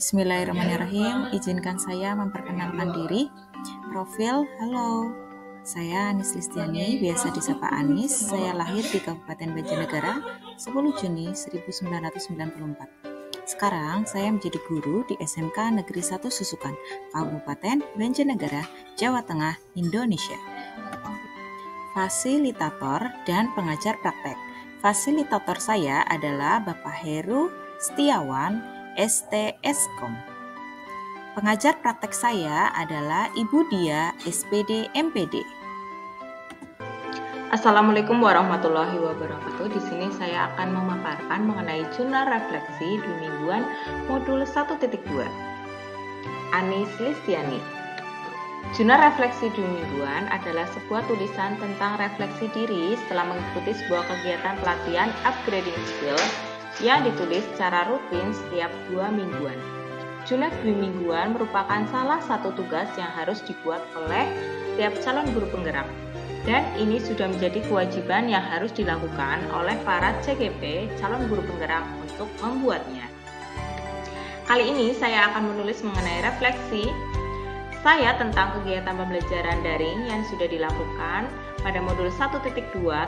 Bismillahirrahmanirrahim. Izinkan saya memperkenalkan diri. Profil, halo. Saya Anis Listiani, biasa disapa Anis. Saya lahir di Kabupaten Banjarnegara 10 Juni 1994. Sekarang saya menjadi guru di SMK Negeri 1 Susukan, Kabupaten Banjarnegara, Jawa Tengah, Indonesia. Fasilitator dan pengajar praktek. Fasilitator saya adalah Bapak Heru Setiawan, STSkom. Pengajar praktek saya adalah Ibu Dia, SPD MPD. Assalamualaikum warahmatullahi wabarakatuh. Di sini saya akan memaparkan mengenai jurnal refleksi di mingguan modul 1.2. Anis Listiani. Jurnal refleksi di mingguan adalah sebuah tulisan tentang refleksi diri setelah mengikuti sebuah kegiatan pelatihan upgrading skill yang ditulis secara rutin setiap 2 mingguan. Jurnal mingguan merupakan salah satu tugas yang harus dibuat oleh setiap calon guru penggerak. Dan ini sudah menjadi kewajiban yang harus dilakukan oleh para CGP, calon guru penggerak, untuk membuatnya. Kali ini saya akan menulis mengenai refleksi saya tentang kegiatan pembelajaran daring yang sudah dilakukan pada modul 1.2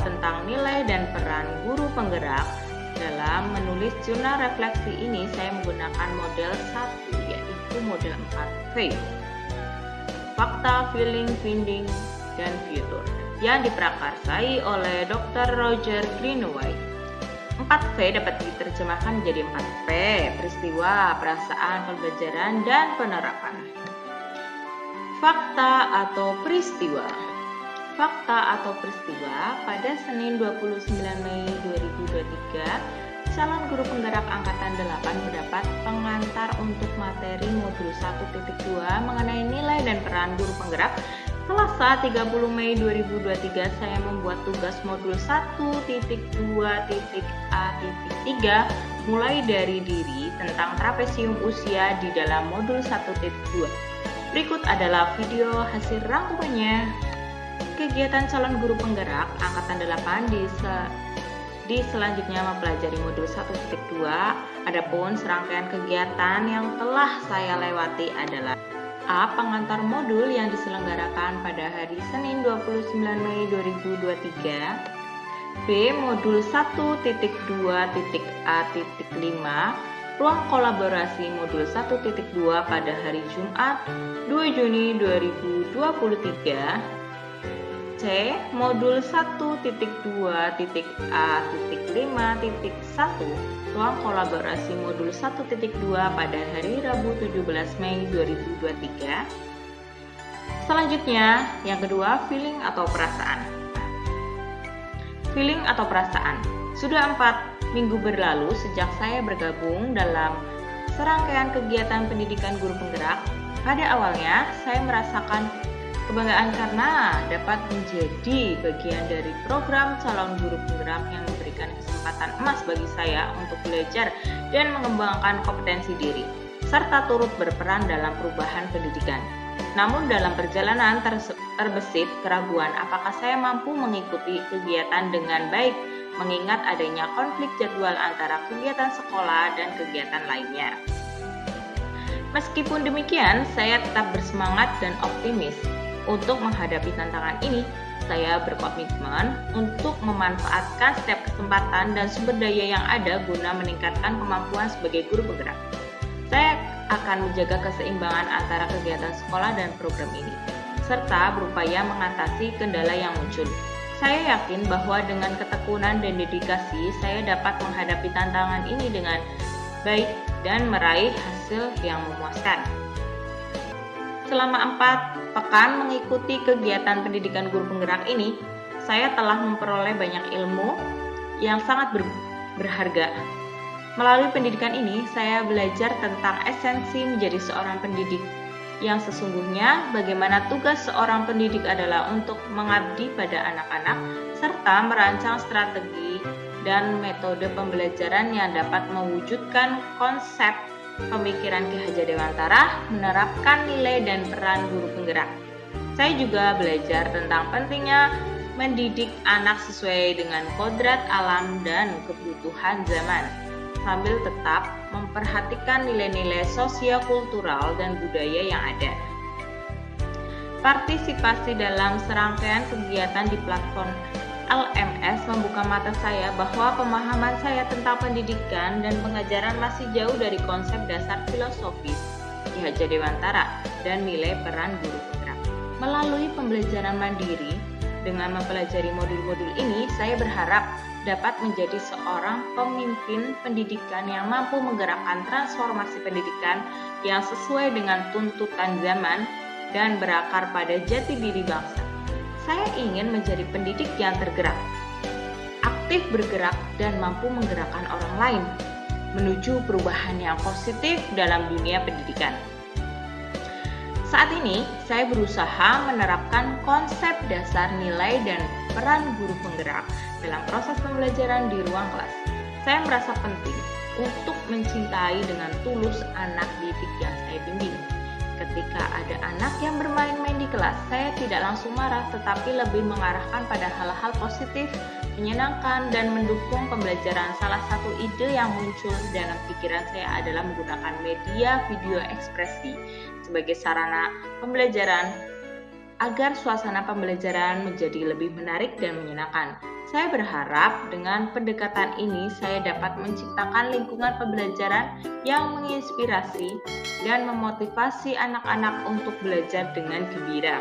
tentang nilai dan peran guru penggerak. Dalam menulis jurnal refleksi ini, saya menggunakan model 1, yaitu model 4V. Fakta, feeling, finding, dan future, yang diprakarsai oleh Dr. Roger Greenaway. 4V dapat diterjemahkan menjadi 4P, peristiwa, perasaan, pembelajaran, dan penerapan. Fakta atau peristiwa. Fakta atau peristiwa, pada Senin 29 Mei 2023, calon guru penggerak Angkatan 8 mendapat pengantar untuk materi modul 1.2 mengenai nilai dan peran guru penggerak. Selasa 30 Mei 2023, saya membuat tugas modul 1.2.A.3 mulai dari diri tentang trapesium usia di dalam modul 1.2. Berikut adalah video hasil rangkumannya. Kegiatan calon guru penggerak Angkatan 8 di selanjutnya mempelajari modul 1.2. Adapun serangkaian kegiatan yang telah saya lewati adalah: A. Pengantar modul yang diselenggarakan pada hari Senin 29 Mei 2023. B. Modul 1.2.A.5 Ruang kolaborasi modul 1.2 pada hari Jumat 2 Juni 2023. C. Modul 1.2.A.5.1 Ruang kolaborasi modul 1.2 pada hari Rabu 17 Mei 2023. Selanjutnya, yang kedua, feeling atau perasaan. Feeling atau perasaan. Sudah 4 minggu berlalu sejak saya bergabung dalam serangkaian kegiatan pendidikan guru penggerak. Pada awalnya, saya merasakan kebanggaan karena dapat menjadi bagian dari program calon guru penggerak yang memberikan kesempatan emas bagi saya untuk belajar dan mengembangkan kompetensi diri, serta turut berperan dalam perubahan pendidikan. Namun dalam perjalanan terbesit keraguan apakah saya mampu mengikuti kegiatan dengan baik, mengingat adanya konflik jadwal antara kegiatan sekolah dan kegiatan lainnya. Meskipun demikian, saya tetap bersemangat dan optimis. Untuk menghadapi tantangan ini, saya berkomitmen untuk memanfaatkan setiap kesempatan dan sumber daya yang ada guna meningkatkan kemampuan sebagai guru penggerak. Saya akan menjaga keseimbangan antara kegiatan sekolah dan program ini, serta berupaya mengatasi kendala yang muncul. Saya yakin bahwa dengan ketekunan dan dedikasi, saya dapat menghadapi tantangan ini dengan baik dan meraih hasil yang memuaskan. Selama 4 pekan mengikuti kegiatan pendidikan guru penggerak ini, saya telah memperoleh banyak ilmu yang sangat berharga. Melalui pendidikan ini, saya belajar tentang esensi menjadi seorang pendidik yang sesungguhnya, bagaimana tugas seorang pendidik adalah untuk mengabdi pada anak-anak, serta merancang strategi dan metode pembelajaran yang dapat mewujudkan konsep pemikiran Ki Hajar Dewantara, menerapkan nilai dan peran guru penggerak. Saya juga belajar tentang pentingnya mendidik anak sesuai dengan kodrat alam dan kebutuhan zaman. sambil tetap memperhatikan nilai-nilai sosio-kultural dan budaya yang ada. Partisipasi dalam serangkaian kegiatan di platform LMS membuka mata saya bahwa pemahaman saya tentang pendidikan dan pengajaran masih jauh dari konsep dasar filosofis Ki Hajar Dewantara dan nilai peran guru penggerak. Melalui pembelajaran mandiri, dengan mempelajari modul-modul ini, saya berharap dapat menjadi seorang pemimpin pendidikan yang mampu menggerakkan transformasi pendidikan yang sesuai dengan tuntutan zaman dan berakar pada jati diri bangsa. Saya ingin menjadi pendidik yang tergerak, aktif bergerak, dan mampu menggerakkan orang lain menuju perubahan yang positif dalam dunia pendidikan. Saat ini, saya berusaha menerapkan konsep dasar nilai dan peran guru penggerak dalam proses pembelajaran di ruang kelas. Saya merasa penting untuk mencintai dengan tulus anak didik yang saya bimbing. Ketika ada anak yang bermain-main di kelas, saya tidak langsung marah, tetapi lebih mengarahkan pada hal-hal positif, menyenangkan, dan mendukung pembelajaran. Salah satu ide yang muncul dalam pikiran saya adalah menggunakan media video ekspresi sebagai sarana pembelajaran agar suasana pembelajaran menjadi lebih menarik dan menyenangkan. Saya berharap dengan pendekatan ini saya dapat menciptakan lingkungan pembelajaran yang menginspirasi dan memotivasi anak-anak untuk belajar dengan gembira.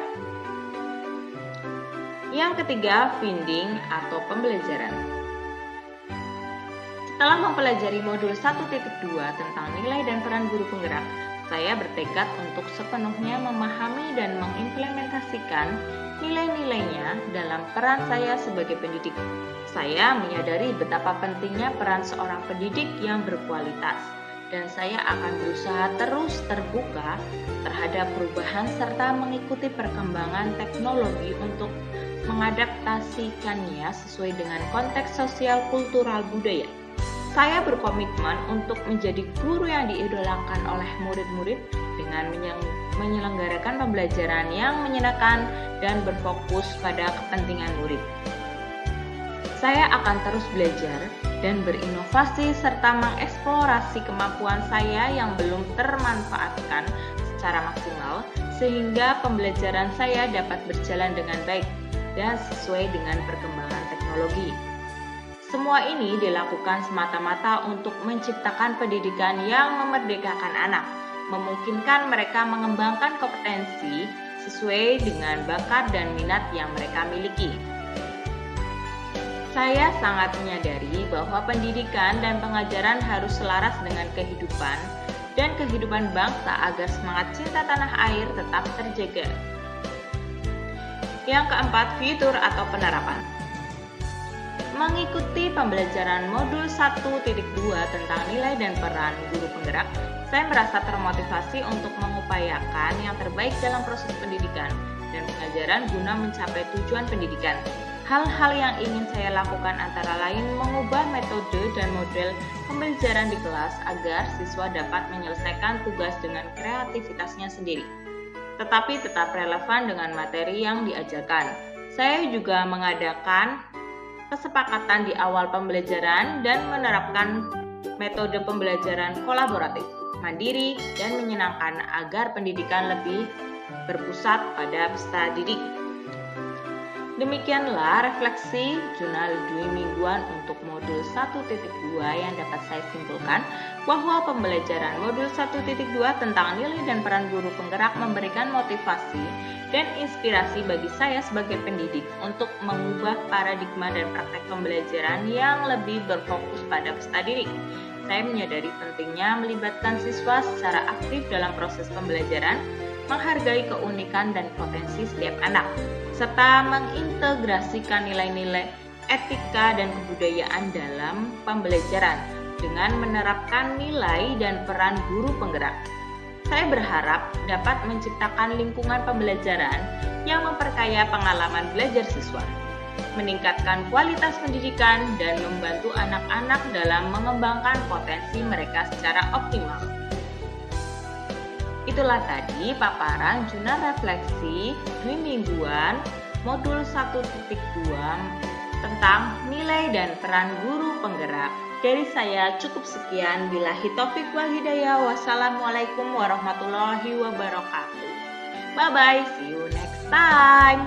Yang ketiga, finding atau pembelajaran. Setelah mempelajari modul 1.2 tentang nilai dan peran guru penggerak, saya bertekad untuk sepenuhnya memahami dan mengimplementasikan nilai-nilainya dalam peran saya sebagai pendidik. Saya menyadari betapa pentingnya peran seorang pendidik yang berkualitas, dan saya akan berusaha terus terbuka terhadap perubahan serta mengikuti perkembangan teknologi untuk mengadaptasikannya sesuai dengan konteks sosial kultural budaya. Saya berkomitmen untuk menjadi guru yang diidolakan oleh murid-murid dengan menyelenggarakan pembelajaran yang menyenangkan dan berfokus pada kepentingan murid. Saya akan terus belajar dan berinovasi serta mengeksplorasi kemampuan saya yang belum termanfaatkan secara maksimal sehingga pembelajaran saya dapat berjalan dengan baik dan sesuai dengan perkembangan teknologi. Semua ini dilakukan semata-mata untuk menciptakan pendidikan yang memerdekakan anak, memungkinkan mereka mengembangkan kompetensi sesuai dengan bakat dan minat yang mereka miliki. Saya sangat menyadari bahwa pendidikan dan pengajaran harus selaras dengan kehidupan dan kehidupan bangsa agar semangat cinta tanah air tetap terjaga. Yang keempat, fitur atau penerapan. Mengikuti pembelajaran modul 1.2 tentang nilai dan peran guru penggerak, saya merasa termotivasi untuk mengupayakan yang terbaik dalam proses pendidikan dan pengajaran guna mencapai tujuan pendidikan. Hal-hal yang ingin saya lakukan antara lain mengubah metode dan model pembelajaran di kelas agar siswa dapat menyelesaikan tugas dengan kreativitasnya sendiri, tetapi tetap relevan dengan materi yang diajarkan. Saya juga mengadakan kesepakatan di awal pembelajaran dan menerapkan metode pembelajaran kolaboratif, mandiri, dan menyenangkan agar pendidikan lebih berpusat pada peserta didik. Demikianlah refleksi jurnal Dwi mingguan untuk modul 1.2 yang dapat saya simpulkan bahwa pembelajaran modul 1.2 tentang nilai dan peran guru penggerak memberikan motivasi dan inspirasi bagi saya sebagai pendidik untuk mengubah paradigma dan praktek pembelajaran yang lebih berfokus pada peserta didik. Saya menyadari pentingnya melibatkan siswa secara aktif dalam proses pembelajaran, menghargai keunikan dan potensi setiap anak, serta mengintegrasikan nilai-nilai etika dan kebudayaan dalam pembelajaran dengan menerapkan nilai dan peran guru penggerak. Saya berharap dapat menciptakan lingkungan pembelajaran yang memperkaya pengalaman belajar siswa, meningkatkan kualitas pendidikan, dan membantu anak-anak dalam mengembangkan potensi mereka secara optimal. Itulah tadi paparan jurnal refleksi Dwi mingguan modul 1.2 tentang nilai dan peran guru penggerak Dari saya cukup sekian. Billahi taufik wal hidayah. Wassalamualaikum warahmatullahi wabarakatuh. Bye-bye. See you next time.